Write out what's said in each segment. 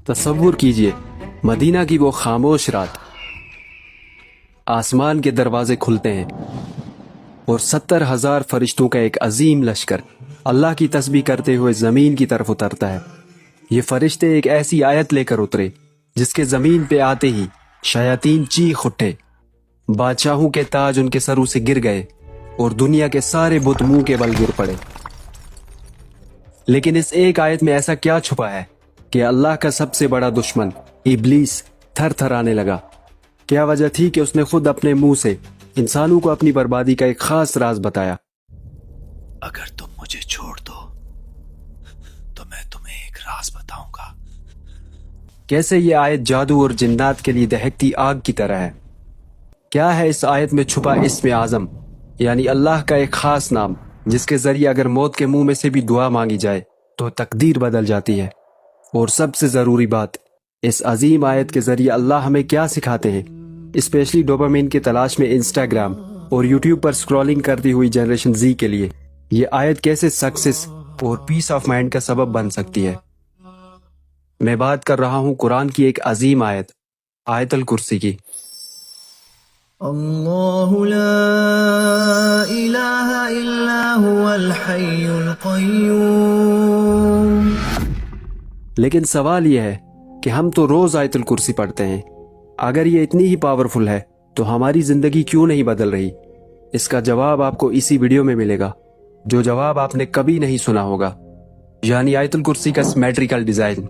तसव्वुर कीजिए मदीना की वो खामोश रात, आसमान के दरवाजे खुलते हैं और 70,000 फरिश्तों का एक अजीम लश्कर अल्लाह की तस्बीह करते हुए जमीन की तरफ उतरता है। ये फरिश्ते एक ऐसी आयत लेकर उतरे जिसके जमीन पे आते ही शयातीन चीख उठे, बादशाहों के ताज उनके सरों से गिर गए और दुनिया के सारे बुत मुंह के बल गिर पड़े। लेकिन इस एक आयत में ऐसा क्या छुपा है कि अल्लाह का सबसे बड़ा दुश्मन इब्लीस थर थराने लगा? क्या वजह थी कि उसने खुद अपने मुंह से इंसानों को अपनी बर्बादी का एक खास राज बताया? अगर तुम मुझे छोड़ दो तो मैं तुम्हें एक राज बताऊंगा। कैसे ये आयत जादू और जिन्नात के लिए दहकती आग की तरह है? क्या है इस आयत में छुपा इस्म आज़म, यानी अल्लाह का एक खास नाम जिसके जरिए अगर मौत के मुंह में से भी दुआ मांगी जाए तो तकदीर बदल जाती है? और सबसे जरूरी बात, इस अजीम आयत के जरिए अल्लाह हमें क्या सिखाते हैं, स्पेशली डोपामिन की तलाश में इंस्टाग्राम और यूट्यूब पर स्क्रॉलिंग करती हुई जनरेशन जी के लिए ये आयत कैसे सक्सेस और पीस ऑफ माइंड का सबब बन सकती है? मैं बात कर रहा हूँ कुरान की एक अजीम आयत, आयतुल कुर्सी की। अल्लाहु ला इलाहा इल्ला हुवल हय्युल क़य्यूम। लेकिन सवाल यह है कि हम तो रोज आयतुल कुर्सी पढ़ते हैं। अगर ये इतनी ही पावरफुल है तो हमारी जिंदगी क्यों नहीं बदल रही? इसका जवाब आपको इसी वीडियो में मिलेगा, जो जवाब आपने कभी नहीं सुना होगा, यानी आयतुल कुर्सी का सिमेट्रिकल डिजाइन।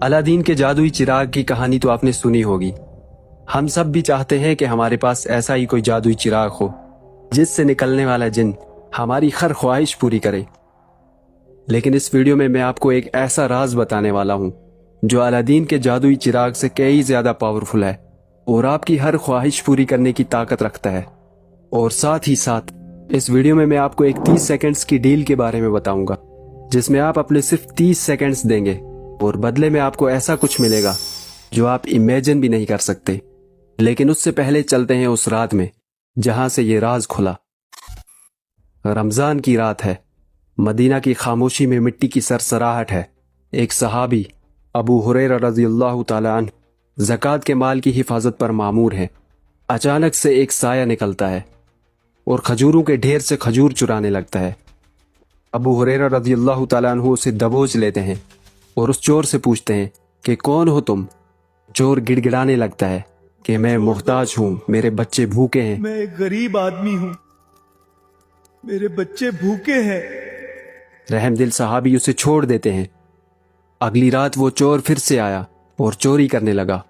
अलादीन के जादुई चिराग की कहानी तो आपने सुनी होगी। हम सब भी चाहते हैं कि हमारे पास ऐसा ही कोई जादुई चिराग हो जिससे निकलने वाला जिन हमारी हर ख्वाहिश पूरी करे। लेकिन इस वीडियो में मैं आपको एक ऐसा राज बताने वाला हूं जो अलादीन के जादुई चिराग से कई ज्यादा पावरफुल है और आपकी हर ख्वाहिश पूरी करने की ताकत रखता है। और साथ ही साथ इस वीडियो में मैं आपको एक 30 सेकंड्स की डील के बारे में बताऊंगा, जिसमें आप अपने सिर्फ 30 सेकंड्स देंगे और बदले में आपको ऐसा कुछ मिलेगा जो आप इमेजिन भी नहीं कर सकते। लेकिन उससे पहले चलते हैं उस रात में जहां से ये राज खुला। रमजान की रात है, मदीना की खामोशी में मिट्टी की सरसराहट है। एक सहाबी अबू हुरैरा रज़ियल्लाहु ताला अन्हु ज़कात के माल की हिफाजत पर मामूर है। अचानक से एक साया निकलता है और खजूरों के ढेर से खजूर चुराने लगता है। अबू हुरैरा रज़ियल्लाहु ताला अन्हु उसे दबोच लेते हैं और उस चोर से पूछते हैं कि कौन हो तुम? चोर गिड़गिड़ाने लगता है कि मैं मुहताज हूँ, मेरे बच्चे भूखे हैं। मैं एक गरीब आदमी हूँ, मेरे बच्चे भूखे हैं। रहमदिल सहाबी उसे छोड़ देते हैं। अगली रात वो चोर फिर से आया और चोरी करने लगा।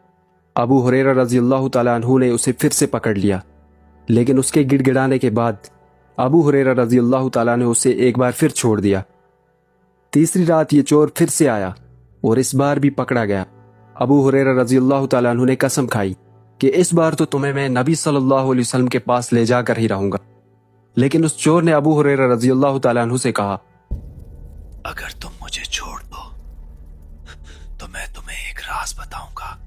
अबू हुरैरा रज़ियल्लाहु ताला अन्हु ने उसे फिर से पकड़ लिया, लेकिन उसके गिड़गिड़ाने के बाद अबू हुरैरा रज़ियल्लाहु ताला ने उसे एक बार फिर छोड़ दिया। तीसरी रात ये चोर फिर से आया और इस बार भी पकड़ा गया। अबू हुरैरा रज़ियल्लाहु ताला अन्हु ने कसम खाई कि इस बार तो तुम्हें मैं नबी सल्लल्लाहु अलैहि वसल्लम के पास ले जाकर ही रहूंगा। लेकिन उस चोर ने अबू हुरैरा रज़ियल्लाहु ताला अन्हु से कहा, अगर तुम मुझे छोड़ दो तो मैं तुम्हें एक राज बताऊंगा।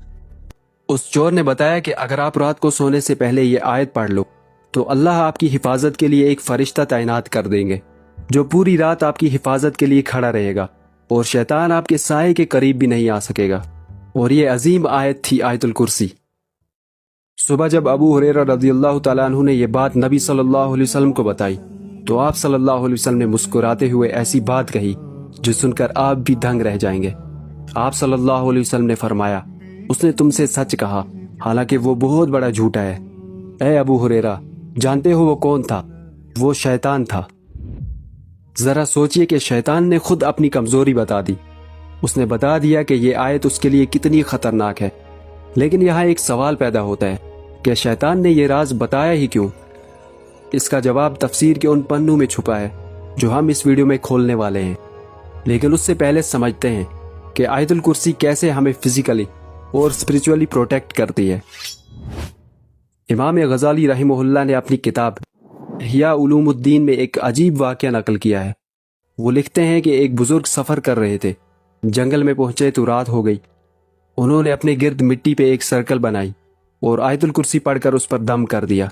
उस चोर ने बताया कि अगर आप रात को सोने से पहले ये आयत पढ़ लो तो अल्लाह आपकी हिफाजत के लिए एक फरिश्ता तैनात कर देंगे जो पूरी रात आपकी हिफाजत के लिए खड़ा रहेगा और शैतान आपके साए के करीब भी नहीं आ सकेगा। और ये अजीम आयत थी आयतुल कुर्सी। सुबह जब अबू हुरैरा रज़ियल्लाहु ताला अन्हु ने यह बात नबी सल्लल्लाहु अलैहि वसल्लम को बताई तो आप सल्लल्लाहु अलैहि वसल्लम ने मुस्कुराते हुए ऐसी बात कही जो सुनकर आप भी दंग रह जाएंगे। आप सल्लल्लाहु अलैहि वसल्लम ने फरमाया, उसने तुमसे सच कहा, हालांकि वो बहुत बड़ा झूठा है। ए अबू हुरैरा, जानते हो वो कौन था? वो शैतान था। जरा सोचिए कि शैतान ने खुद अपनी कमजोरी बता दी। उसने बता दिया कि ये आयत उसके लिए कितनी खतरनाक है। लेकिन यहाँ एक सवाल पैदा होता है कि शैतान ने ये राज बताया ही क्यों? इसका जवाब तफसीर के उन पन्नों में छुपा है जो हम इस वीडियो में खोलने वाले हैं। लेकिन उससे पहले समझते हैं कि आयतुल कुर्सी कैसे हमें फिजिकली और स्पिरिचुअली प्रोटेक्ट करती है। इमाम गजाली रहमहुल्लाह ने अपनी किताब इह्या उलूमुद्दीन में एक अजीब वाक़या नकल किया है। वो लिखते हैं कि एक बुजुर्ग सफ़र कर रहे थे, जंगल में पहुंचे तो रात हो गई। उन्होंने अपने गिर्द मिट्टी पे एक सर्कल बनाई और आयतुल कुर्सी पढ़कर उस पर दम कर दिया।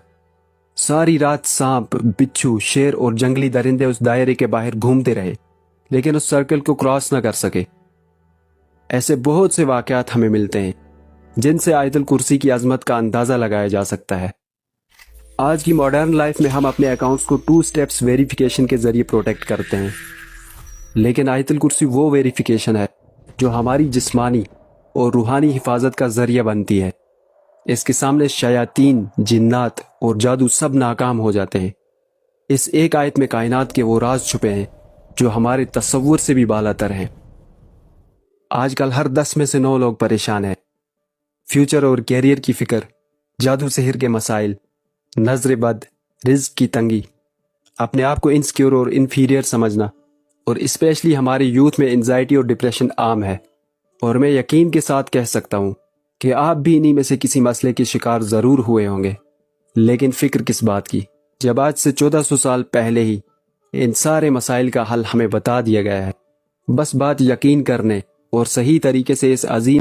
सारी रात सांप, बिच्छू, शेर और जंगली दरिंदे उस दायरे के बाहर घूमते रहे, लेकिन उस सर्कल को क्रॉस न कर सके। ایسے بہت سے واقعات ہمیں ملتے ہیں جن سے آیت الکرسی کی عظمت کا اندازہ لگایا جا سکتا ہے۔ آج کی ماڈرن لائف میں ہم اپنے اکاؤنٹس کو 2 اسٹیپس ویریفیکیشن کے ذریعے پروٹیکٹ کرتے ہیں، لیکن آیت الکرسی وہ ویریفیکیشن ہے جو ہماری جسمانی اور روحانی حفاظت کا ذریعہ بنتی ہے۔ اس کے سامنے شیاطین، جنات اور جادو سب ناکام ہو جاتے ہیں۔ اس ایک آیت میں کائنات کے وہ راز چھپے ہیں جو ہمارے تصور سے بھی بالا تر ہیں۔ آج کل ہر 10 میں سے 9 لوگ پریشان ہیں۔ فیوچر اور کیریئر کی فکر، جادو سحر کے مسائل، نظر بد، رزق کی تنگی، اپنے آپ کو انسیکیور اور انفیریئر سمجھنا، اور اسپیشلی ہمارے یوتھ میں انزائٹی اور ڈپریشن عام ہے۔ اور میں یقین کے ساتھ کہہ سکتا ہوں کہ آپ بھی انہی میں سے کسی مسئلے کے شکار ضرور ہوئے ہوں گے۔ لیکن فکر کس بات کی جب آج سے 1400 سال پہلے ہی ان سارے مسائل کا حل ہمیں بتا دیا گیا ہے۔ بس بات یقین کرنے اور صحیح طریقے سے اس عظیم